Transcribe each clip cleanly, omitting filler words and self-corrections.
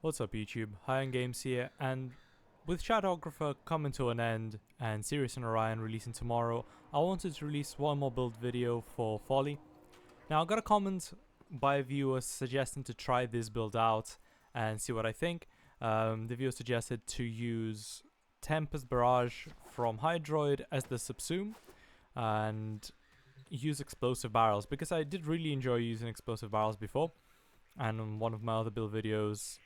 What's up YouTube, High End Games here, and with Shadowgrapher coming to an end and Sirius and Orion releasing tomorrow, I wanted to release one more build video for Follie. Now I got a comment by a viewer suggesting to try this build out and see what I think. The viewer suggested to use Tempest Barrage from Hydroid as the Subsume and use explosive barrels, because I did really enjoy using explosive barrels before, and in one of my other build videos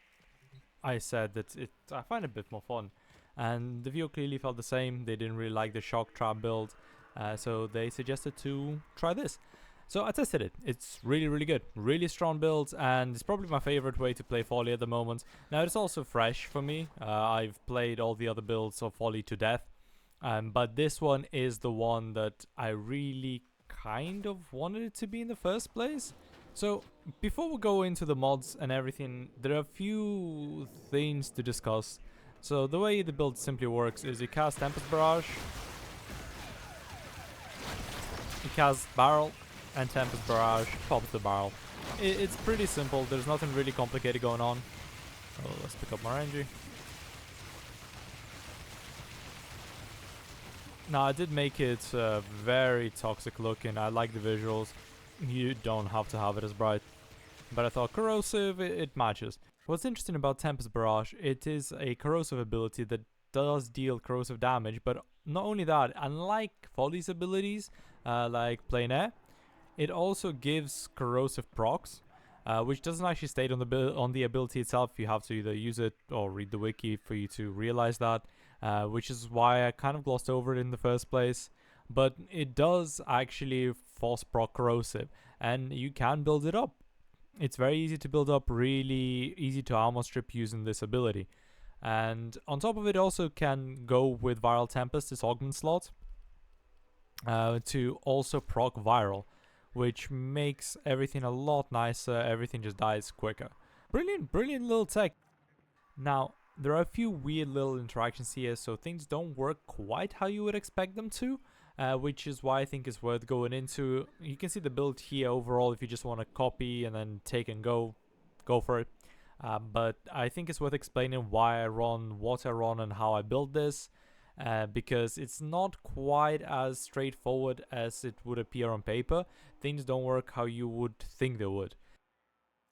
I said that I find it a bit more fun, and the viewer clearly felt the same. They didn't really like the shock trap build, so they suggested to try this. So I tested it. It's really good, really strong build, and it's probably my favorite way to play Follie at the moment. Now it's also fresh for me. I've played all the other builds of Follie to death, but this one is the one that I really kind of wanted it to be in the first place. So, before we go into the mods and everything, there are a few things to discuss. So, the way the build simply works is you cast Tempest Barrage, you cast Barrel, and Tempest Barrage pops the barrel. It's pretty simple, there's nothing really complicated going on. So, let's pick up more energy. Now, I did make it very toxic looking. I like the visuals. You don't have to have it as bright, but I thought corrosive, it matches. What's interesting about Tempest Barrage, it is a corrosive ability that does deal corrosive damage, but not only that, unlike Follie's abilities, like Plain Air, it also gives corrosive procs, which doesn't actually state on the ability itself. You have to either use it or read the wiki for you to realize that, which is why I kind of glossed over it in the first place. But it does actually force proc corrosive, and you can build it up. It's very easy to build up, really easy to armor strip using this ability. And on top of it, also can go with Viral Tempest, this augment slot, to also proc Viral, which makes everything a lot nicer. Everything just dies quicker. Brilliant little tech. Now, there are a few weird little interactions here, so things don't work quite how you would expect them to. Which is why I think it's worth going into. You can see the build here overall. If you just want to copy and then take and go for it. But I think it's worth explaining why I run, what I run, and how I build this, because it's not quite as straightforward as it would appear on paper. Things don't work how you would think they would.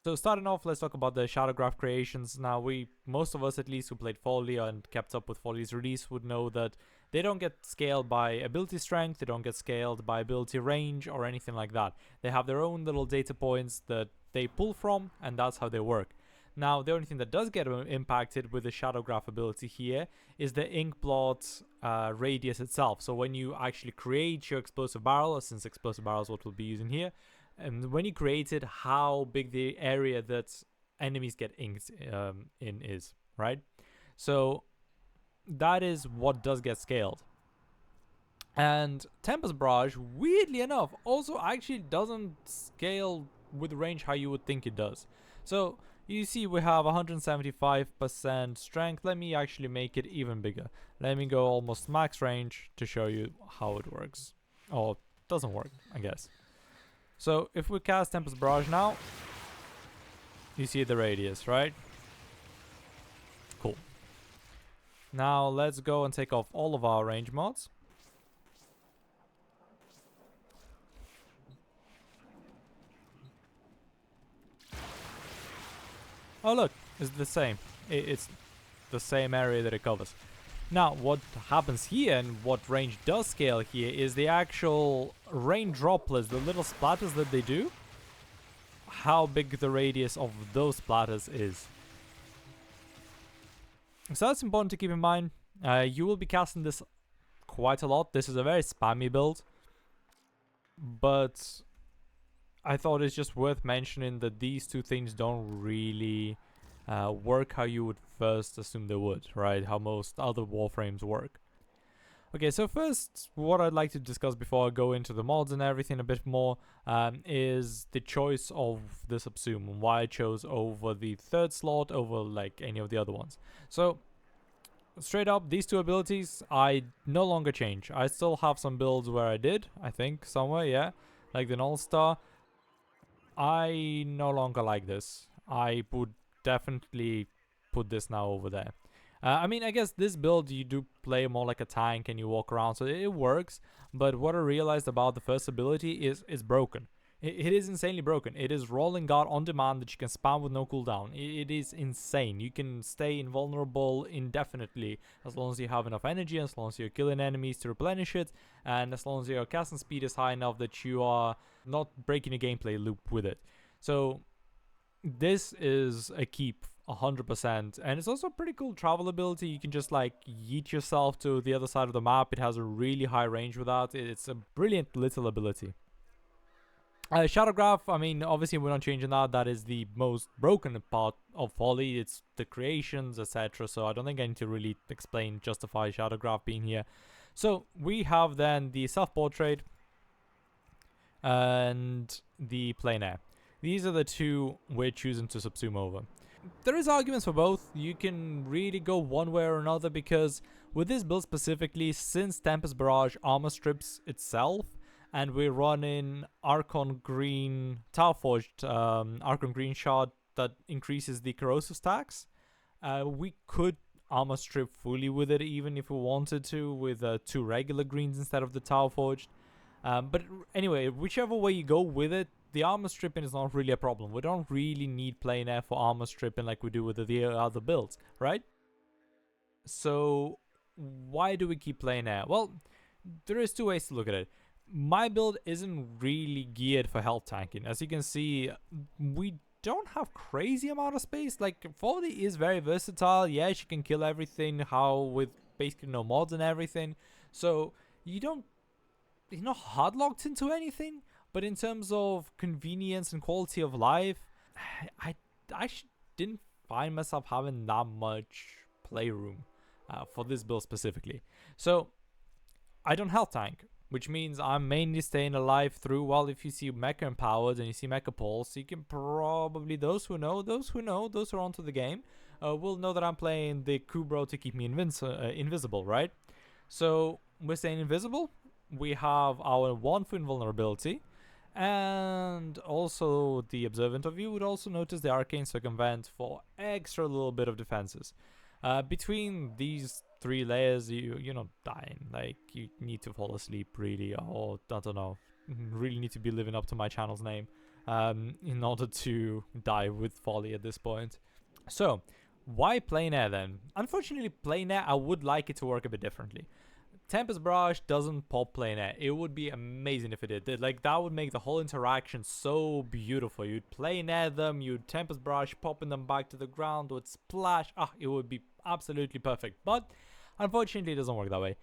So starting off, let's talk about the Shadowgraph creations. Now, most of us at least who played Follie and kept up with Follie's release would know that they don't get scaled by ability strength, they don't get scaled by ability range or anything like that. They have their own little data points that they pull from, and that's how they work. Now, the only thing that does get impacted with the Shadowgraph ability here is the Inkblot radius itself. So when you actually create your explosive barrel, since explosive barrel is what we'll be using here, and when you create it, how big the area that enemies get inked in is, right? So that is what does get scaled. And Tempest Barrage, weirdly enough, also actually doesn't scale with range how you would think it does. So you see we have 175% strength. Let me actually make it even bigger. Let me go almost max range to show you how it works. Or doesn't work, I guess. So if we cast Tempest Barrage now, you see the radius, right? Cool. Now let's go and take off all of our range mods. Oh look, it's the same. It's the same area that it covers. Now, what happens here and what range does scale here is the actual rain droplets, the little splatters that they do, how big the radius of those splatters is. So that's important to keep in mind. You will be casting this quite a lot. This is a very spammy build, but I thought it's just worth mentioning that these two things don't really work how you would first assume they would, right? How most other Warframes work. Okay, so first, what I'd like to discuss before I go into the mods and everything a bit more is the choice of the Subsume, and why I chose over the third slot over like any of the other ones. So, straight up, these two abilities I no longer change. I still have some builds where I did, I think, somewhere, yeah, like the Null Star. I no longer like this. I would definitely put this now over there. I mean, I guess this build you do play more like a tank and you walk around, so it works. But what I realized about the first ability is it's broken. It is insanely broken. It is rolling guard on demand that you can spam with no cooldown. It is insane. You can stay invulnerable indefinitely as long as you have enough energy, as long as you're killing enemies to replenish it, and as long as your casting speed is high enough that you are not breaking a gameplay loop with it. So this is a keep 100%, and it's also a pretty cool travel ability. You can just like yeet yourself to the other side of the map. It has a really high range with that. It's a brilliant little ability. Shadowgraph, I mean, obviously we're not changing that. That is the most broken part of Follie. It's the creations, etc. So I don't think I need to really justify Shadowgraph being here. So we have then the self-portrait and the plein air. These are the two we're choosing to subsume over. There is arguments for both. You can really go one way or another, because with this build specifically, since Tempest Barrage armor strips itself, and we're running Archon Green Towerforged, Archon Green Shard that increases the corrosive stacks, we could armor strip fully with it, even if we wanted to, with 2 regular greens instead of the Towerforged. But anyway, whichever way you go with it, the armor stripping is not really a problem. We don't really need plein air for armor stripping like we do with the other builds, right? So why do we keep plein air? Well, there is 2 ways to look at it. My build isn't really geared for health tanking. As you can see, we don't have crazy amount of space. Like, Follie is very versatile. Yeah, she can kill everything, with basically no mods and everything. So you're not hard locked into anything. But in terms of convenience and quality of life, I didn't find myself having that much playroom for this build specifically. So I don't health tank, which means I'm mainly staying alive through, well, if you see Mecha Empowered and you see Mecha Pulse, you can probably, those who are onto the game, will know that I'm playing the Kubro to keep me invisible, right? So we're staying invisible. We have our 1 for invulnerability. And also the Observant of You would also notice the Arcane Circumvent for extra little bit of defenses. Between these 3 layers, you're not dying. Like, you need to fall asleep really, or I don't know, really need to be living up to my channel's name in order to die with Follie at this point. So why plein air then? Unfortunately, plein air, I would like it to work a bit differently. Tempest Barrage doesn't pop plein air. It would be amazing if it did. Like, that would make the whole interaction so beautiful. You'd plein air them, you'd Tempest Barrage popping them back to the ground, would splash. It would be absolutely perfect. But unfortunately, it doesn't work that way.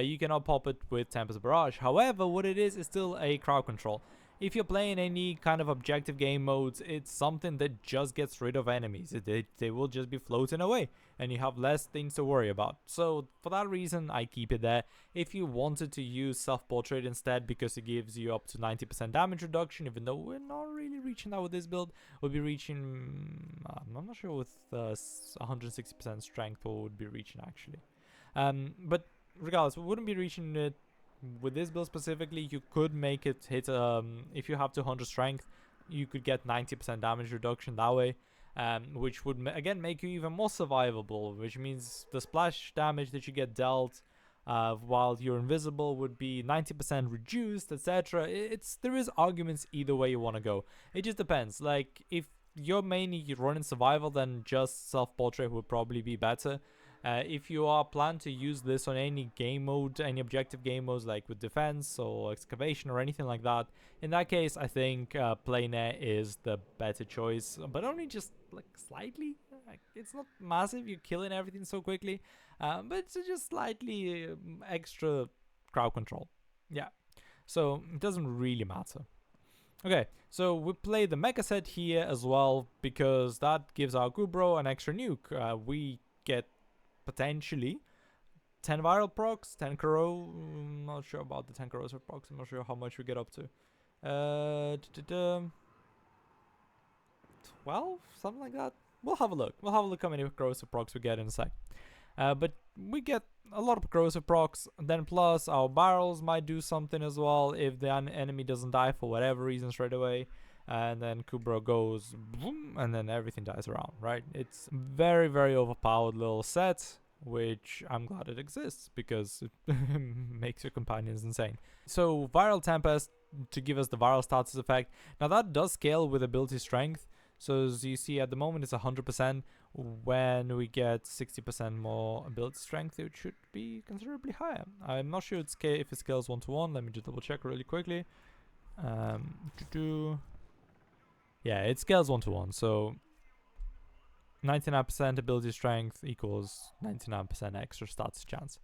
You cannot pop it with Tempest Barrage. However, what it is still a crowd control. If you're playing any kind of objective game modes, it's something that just gets rid of enemies. They will just be floating away, and you have less things to worry about. So for that reason, I keep it there. If you wanted to use self-portrait instead, because it gives you up to 90% damage reduction, even though we're not really reaching that with this build, we'll be reaching, I'm not sure with 160% strength what would be reaching actually. But regardless, we wouldn't be reaching it. With this build specifically, you could make it hit, if you have 200 strength, you could get 90% damage reduction that way, which would again make you even more survivable, which means the splash damage that you get dealt while you're invisible would be 90% reduced, etc. There is arguments either way you want to go. It just depends. Like, if you're mainly running survival, then just self-portrait would probably be better. If you are planning to use this on any game mode, any objective game modes like with defense or excavation or anything like that, in that case I think plein air is the better choice, but only just like slightly. Like, it's not massive, you're killing everything so quickly, but it's just slightly extra crowd control. Yeah, so it doesn't really matter. Okay, so we play the mecha set here as well, because that gives our Kubro an extra nuke. We get potentially 10 viral procs, 10 corro. Not sure about the 10 corrosive procs. I'm not sure how much we get up to. 12, something like that. We'll have a look. We'll have a look how many corrosive procs we get in a sec. But we get a lot of corrosive procs. Then plus our barrels might do something as well if the enemy doesn't die for whatever reason straight away. and then Kubra goes boom, and then everything dies around, right? It's very, very overpowered little set, which I'm glad it exists because it makes your companions insane. So Viral Tempest to give us the viral status effect. Now that does scale with ability strength. So as you see at the moment it's 100%. When we get 60% more ability strength, it should be considerably higher. I'm not sure if it scales 1-to-1. Let me just double check really quickly. Yeah, it scales 1-to-1. So 99% ability strength equals 99% extra stats chance.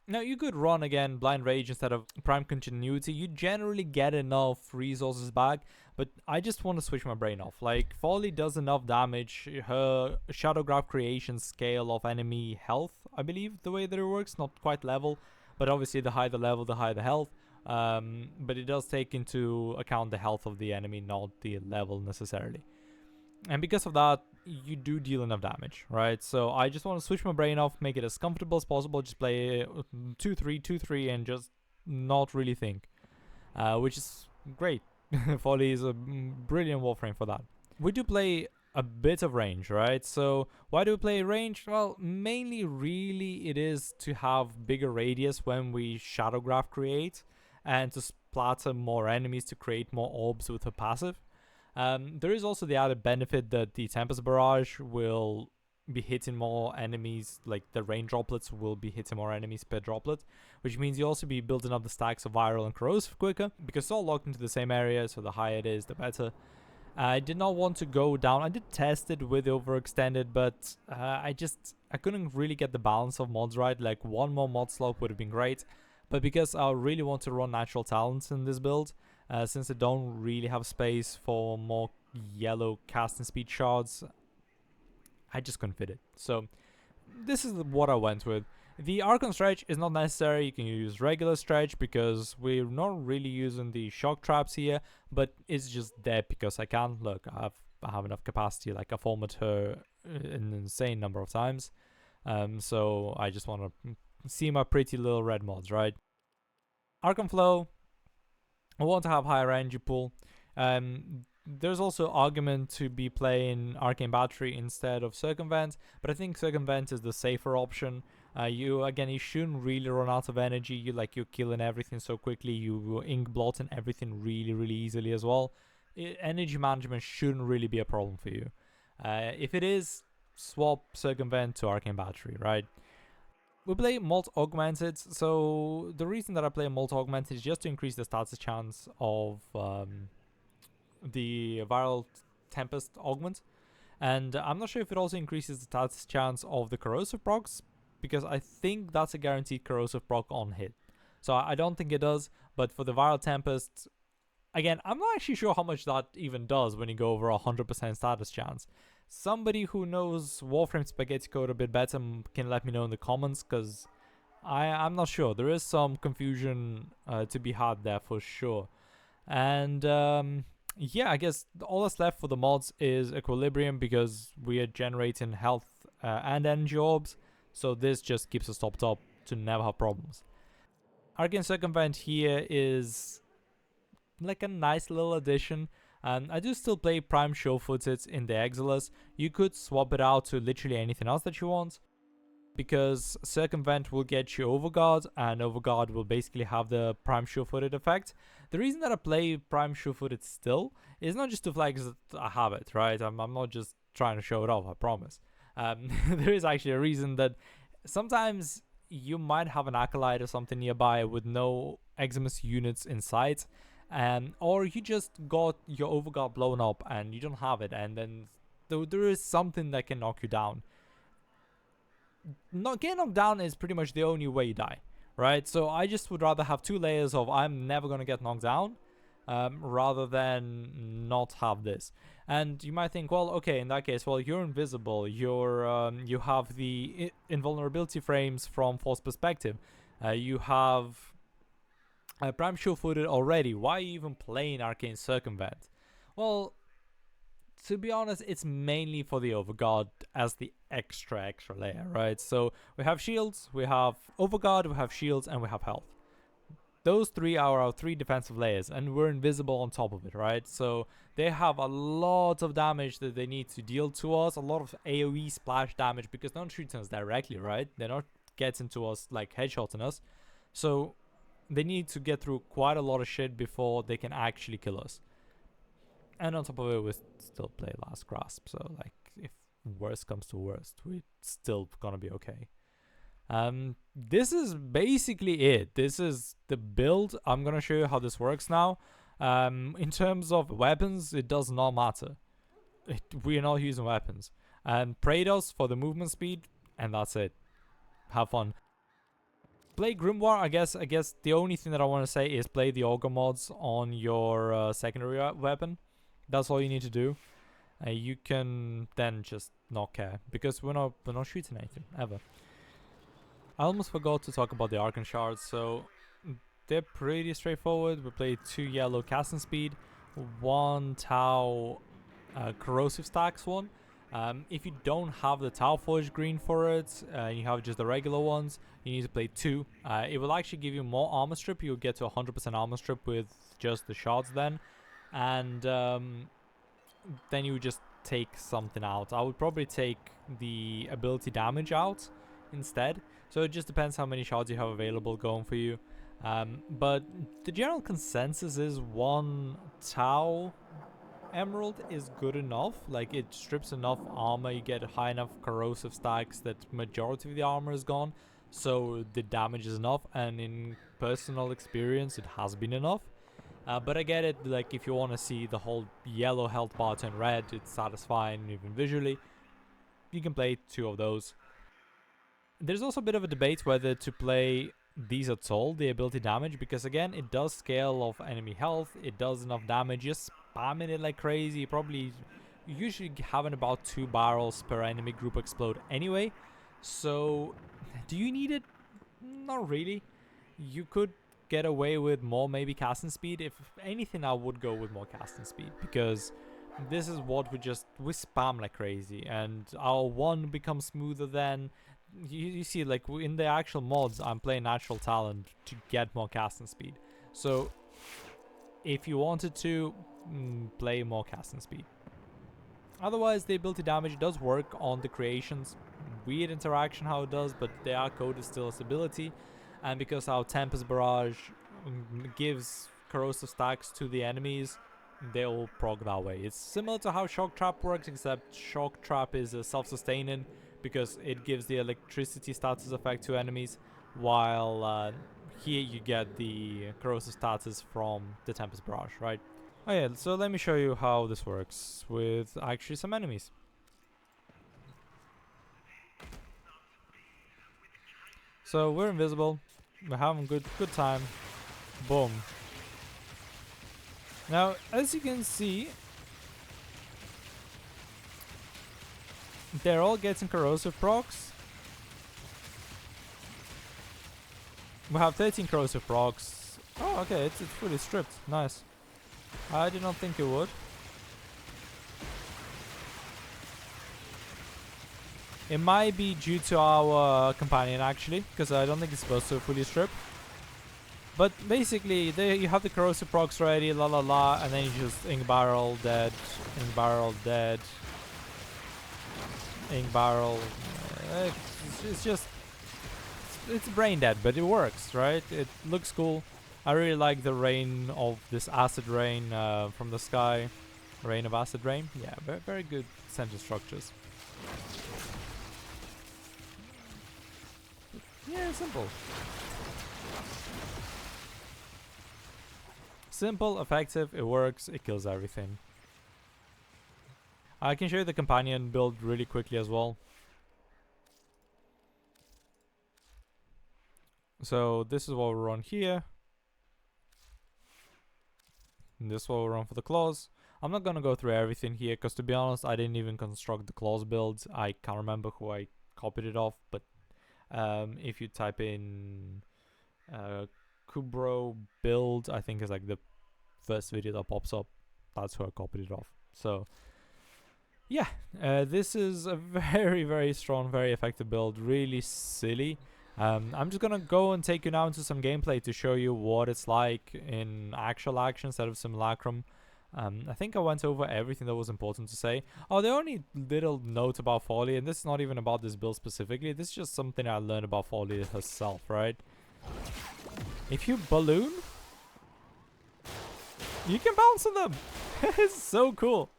Now you could run again Blind Rage instead of Prime Continuity. You generally get enough resources back, but I just want to switch my brain off. Like, Follie does enough damage. Her Shadowgraph creation scale of enemy health, I believe, the way that it works, not quite level, but obviously the higher the level, the higher the health. But it does take into account the health of the enemy, not the level necessarily. And because of that, you do deal enough damage, right? So I just want to switch my brain off, make it as comfortable as possible, just play 2-3, 2-3, and just not really think. Which is great. Follie is a brilliant Warframe for that. We do play a bit of range, right? So why do we play range? Well, mainly really it is to have bigger radius when we Shadowgraph create, and to splatter more enemies to create more orbs with a passive. There is also the added benefit that the Tempest Barrage will be hitting more enemies, like the rain droplets will be hitting more enemies per droplet, which means you'll also be building up the stacks of viral and corrosive quicker, because it's all locked into the same area, so the higher it is, the better. I did not want to go down. I did test it with overextended, but I couldn't really get the balance of mods right. Like, one more mod slot would have been great, but because I really want to run natural talents in this build, since I don't really have space for more yellow casting speed shards, I just couldn't fit it. So this is what I went with. The Archon stretch is not necessary. You can use regular stretch because we're not really using the shock traps here, but it's just there because I can. Look, I have enough capacity. Like, I've formed her an insane number of times. So I just want to see my pretty little red mods, right? Archon Flow, I want to have higher energy pool. There's also argument to be playing Arcane Battery instead of Circumvent, but I think Circumvent is the safer option. You shouldn't really run out of energy. You're killing everything so quickly. You ink blotting everything really, really easily as well. Energy management shouldn't really be a problem for you. If it is, swap Circumvent to Arcane Battery, right? We play Molt Augmented, so the reason that I play Molt Augmented is just to increase the status chance of the Viral Tempest Augment. And I'm not sure if it also increases the status chance of the Corrosive procs, because I think that's a guaranteed Corrosive proc on hit. So I don't think it does, but for the Viral Tempest, again, I'm not actually sure how much that even does when you go over 100% status chance. Somebody who knows Warframe Spaghetti Code a bit better can let me know in the comments, because I'm not sure. There is some confusion to be had there for sure. And yeah, I guess all that's left for the mods is Equilibrium, because we are generating health and energy orbs, so this just keeps us topped up to never have problems. Arcane Circumvent here is like a nice little addition. I do still play Prime Sure-Footed in the Exilus. You could swap it out to literally anything else that you want, because Circumvent will get you Overguard, and Overguard will basically have the Prime Sure-Footed effect. The reason that I play Prime Sure-Footed still is not just to flag that I have it, right? I'm not just trying to show it off, I promise. There is actually a reason that sometimes you might have an Acolyte or something nearby with no Eximus units in sight, or you just got your Overguard blown up and you don't have it, and then there is something that can knock you down. Getting knocked down is pretty much the only way you die, right? So I just would rather have 2 layers of I'm never gonna get knocked down, rather than not have this. And you might think, well, okay, in that case, well, you're invisible, you have the invulnerability frames from Force Perspective, you have Prime Sure-Footed already, why are you even playing Arcane Circumvent? Well, to be honest, it's mainly for the Overguard as the extra layer, right? So we have shields, we have Overguard, we have shields, and we have health. those three are our 3 defensive layers, and we're invisible on top of it, right? So they have a lot of damage that they need to deal to us, a lot of AoE splash damage, because they're not shooting us directly, right? They're not getting to us like headshotting us. So they need to get through quite a lot of shit before they can actually kill us. And on top of it, we still play Last Grasp, so like if worst comes to worst, we're still gonna be okay. This is basically it. This is the build. I'm gonna show you how this works now. In terms of weapons, it does not matter. We're not using weapons. And Praetos for the movement speed, and that's it. Have fun. Play Grimoire. I guess the only thing that I want to say is play the Ogre mods on your secondary weapon. That's all you need to do. You can then just not care, because we're not shooting anything ever. I almost forgot to talk about the Archon Shards, so they're pretty straightforward. We play 2 yellow casting speed, 1 Tau corrosive stacks one. If you don't have the Tau Forge green for it, you have just the regular ones, you need to play 2. It will actually give you more armor strip. You'll get to 100% armor strip with just the shards then. And then you would just take something out. I would probably take the ability damage out instead. So it just depends how many shards you have available going for you. But the general consensus is 1 Tau Emerald is good enough. Like, it strips enough armor, you get high enough corrosive stacks that majority of the armor is gone, so the damage is enough, and in personal experience it has been enough. But I get it, like if you want to see the whole yellow health bar turn red, it's satisfying even visually, you can play 2 of those. There's also a bit of a debate whether to play these at all, the ability damage, because again, it does scale of enemy health, it does enough damage, just spamming it like crazy. Probably usually having about 2 barrels per enemy group explode anyway. So do you need it? Not really. You could get away with more maybe casting speed. If anything, I would go with more casting speed, because this is what we spam like crazy, and our 1 becomes smoother then. You see, like in the actual mods, I'm playing natural talent to get more casting speed. So if you wanted to, play more casting speed. Otherwise, the ability damage does work on the creations. Weird interaction how it does, but they are coded still as ability. And because our Tempest Barrage gives corrosive stacks to the enemies, they'll proc that way. It's similar to how Shock Trap works, except Shock Trap is self-sustaining, because it gives the electricity status effect to enemies, while here you get the corrosive status from the Tempest Barrage, right? Oh yeah, so let me show you how this works with actually some enemies. So we're invisible, we're having good time, boom. Now, as you can see, they're all getting corrosive procs. We have 13 corrosive procs. Oh, okay, it's fully stripped. Nice. I did not think it would. It might be due to our companion actually, because I don't think it's supposed to fully strip. But basically, you have the corrosive procs ready, la la la, and then you just ink barrel dead, ink barrel dead. Ink barrel. It's brain dead, but it works, right? It looks cool. I really like the rain of this acid rain from the sky. Rain of acid rain. Yeah, very, very good sentence structures. Yeah, simple. Simple, effective, it works, it kills everything. I can show you the companion build really quickly as well. So this is what we run here. And this is what we run for the claws. I'm not gonna go through everything here, because to be honest, I didn't even construct the claws builds. I can't remember who I copied it off, but if you type in Kubro build, I think is like the first video that pops up. That's who I copied it off. So yeah, this is a very, very strong, very effective build. Really silly. I'm just gonna go and take you now into some gameplay to show you what it's like in actual action instead of Similacrum. I think I went over everything that was important to say. Oh, the only little note about Follie, and this is not even about this build specifically, this is just something I learned about Follie herself, right? If you balloon, you can bounce on them. It's so cool.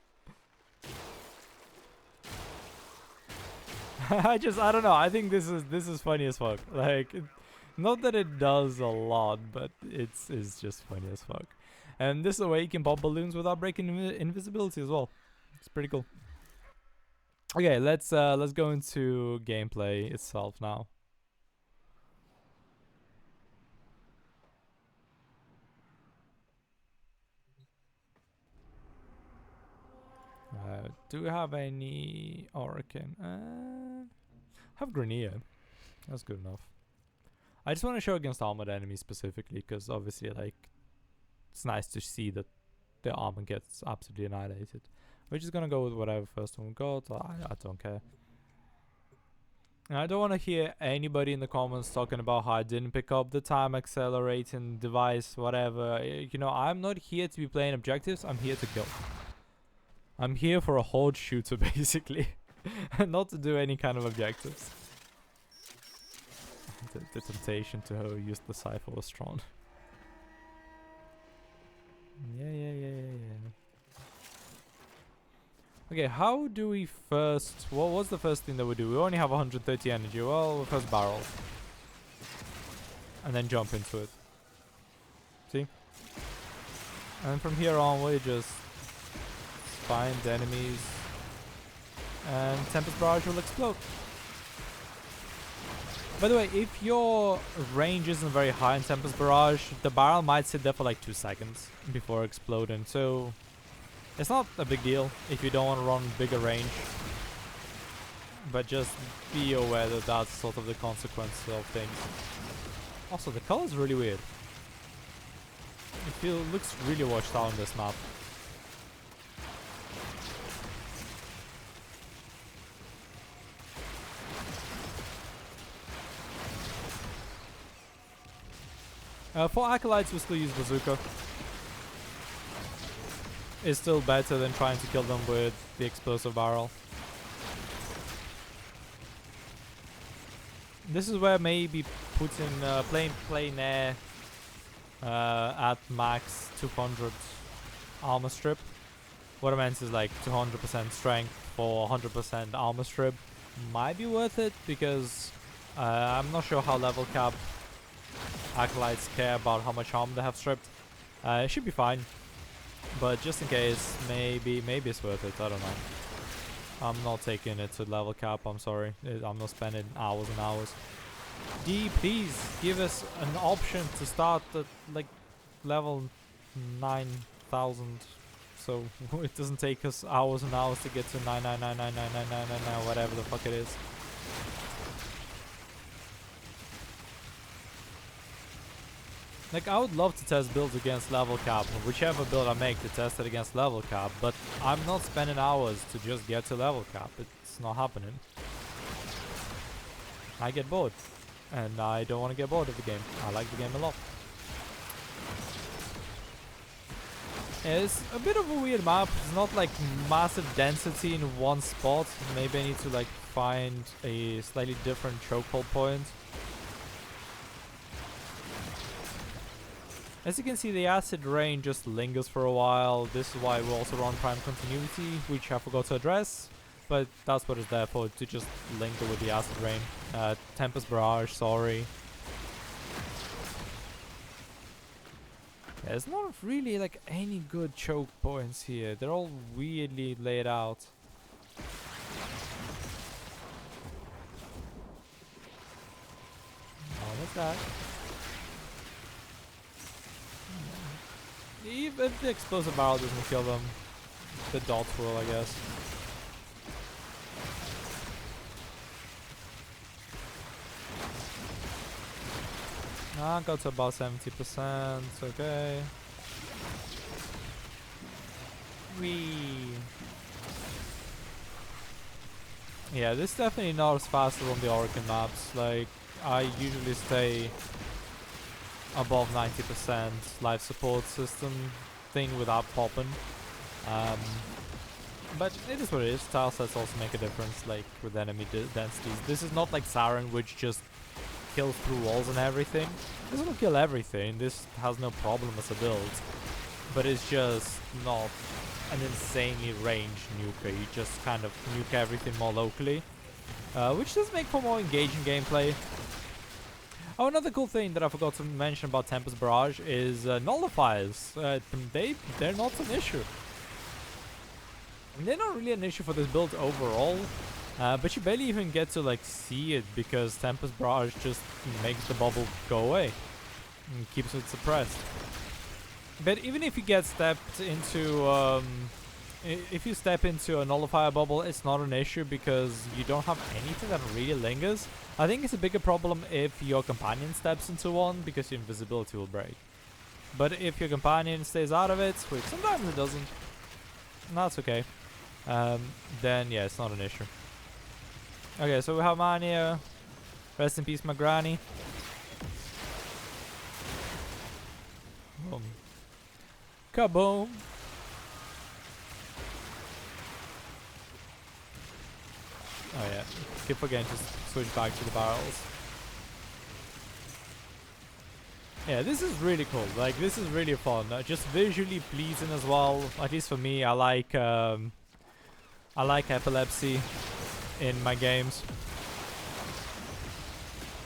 I don't know. I think this is funny as fuck. Like, not that it does a lot, but it's just funny as fuck. And this is a way you can pop balloons without breaking invisibility as well. It's pretty cool. Okay, let's go into gameplay itself now. Do we have any Archon? Have Grenier. That's good enough. I just want to show against armored enemies specifically, because obviously, like, it's nice to see that the armor gets absolutely annihilated. We're just gonna go with whatever first one we got. I don't care. And I don't want to hear anybody in the comments talking about how I didn't pick up the time accelerating device, whatever. You know, I'm not here to be playing objectives. I'm here to kill. I'm here for a horde shooter, basically. Not to do any kind of objectives. The temptation to use the cipher was strong. Yeah. Okay, how do we first... what's the first thing that we do? We only have 130 energy. Well, we first barrel. And then jump into it. See? And from here on, we just find enemies. And Tempest Barrage will explode. By the way, if your range isn't very high in Tempest Barrage, the barrel might sit there for like 2 seconds before exploding. So it's not a big deal if you don't want to run bigger range. But just be aware that that's sort of the consequence of things. Also, the color is really weird. It looks really washed out on this map. For Acolytes, we still use Bazooka. It's still better than trying to kill them with the explosive barrel. This is where maybe putting plain air at max 200 armor strip. What I meant is like 200% strength for 100% armor strip might be worth it, because I'm not sure how level cap Acolytes care about how much armor they have stripped. It should be fine, but just in case, maybe it's worth it. I don't know. I'm not taking it to level cap. I'm sorry. I'm not spending hours and hours. D, please give us an option to start at like level 9,000, so it doesn't take us hours and hours to get to 9999999, whatever the fuck it is. Like, I would love to test builds against level cap, whichever build I make to test it against level cap, but I'm not spending hours to just get to level cap. It's not happening. I get bored, and I don't want to get bored of the game. I like the game a lot. It's a bit of a weird map. It's not like massive density in one spot. Maybe I need to like find a slightly different chokehold point. As you can see, the Acid Rain just lingers for a while. This is why we also run Prime Continuity, which I forgot to address. But that's what it's there for, to just linger with the Acid Rain. Tempest Barrage, sorry. There's not really like any good choke points here. They're all weirdly laid out. Oh, what's that? Even if the explosive barrel doesn't kill them, the dots will, I guess. Got to about 70%, okay. Whee! Yeah, this is definitely not as fast as on the Archon maps. Like, I usually stay above 90% life support system thing without popping. But it is what it is. Tile sets also make a difference, like with enemy densities. This is not like Siren, which just kills through walls and everything. This will kill everything. This has no problem as a build, but it's just not an insanely ranged nuker. You just kind of nuke everything more locally, which does make for more engaging gameplay. Oh, another cool thing that I forgot to mention about Tempest Barrage is nullifiers. They're not an issue. They're not really an issue for this build overall, but you barely even get to like see it because Tempest Barrage just makes the bubble go away and keeps it suppressed. But even if you get stepped into, if you step into a nullifier bubble, it's not an issue because you don't have anything that really lingers. I think it's a bigger problem if your companion steps into one because your invisibility will break. But if your companion stays out of it, which sometimes it doesn't, and that's okay. Then yeah, it's not an issue. Okay, so we have Mania. Rest in peace, my granny. Boom. Kaboom. Oh yeah, keep forgetting to switch back to the barrels. Yeah, this is really cool. Like, this is really fun. Just visually pleasing as well. At least for me, I like epilepsy in my games.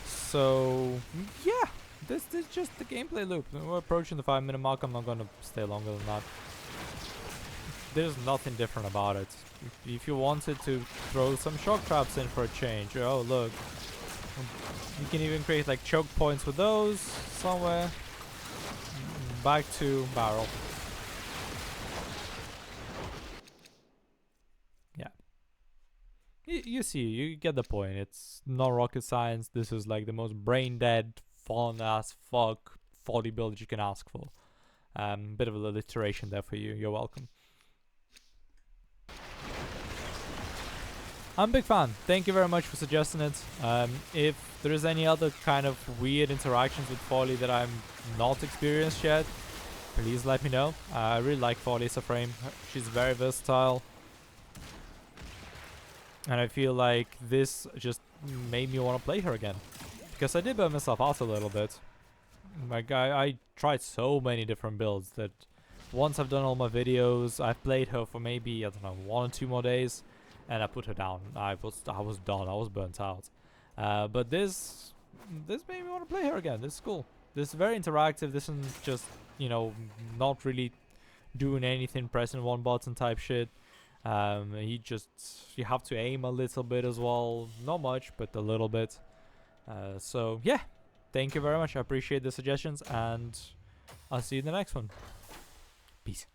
So yeah, this is just the gameplay loop. We're approaching the 5-minute mark. I'm not gonna stay longer than that. There's nothing different about it. If you wanted to throw some shock traps in for a change, oh look, you can even create like choke points with those somewhere. Back to barrel. Yeah. You see, you get the point. It's not rocket science. This is like the most brain dead, fun as fuck Follie build you can ask for. Bit of a alliteration there for you. You're welcome. I'm a big fan. Thank you very much for suggesting it. If there is any other kind of weird interactions with Follie that I'm not experienced yet, please let me know. I really like Follie as a frame. She's very versatile. And I feel like this just made me want to play her again. Because I did burn myself out a little bit. Like, I tried so many different builds that once I've done all my videos, I've played her for maybe, I don't know, 1 or 2 more days. And I put her down. I was done. I was burnt out. But this made me want to play her again. This is cool. This is very interactive. This isn't just, you know, not really doing anything, pressing one button type shit. You have to aim a little bit as well. Not much, but a little bit. So yeah, thank you very much. I appreciate the suggestions, and I'll see you in the next one. Peace.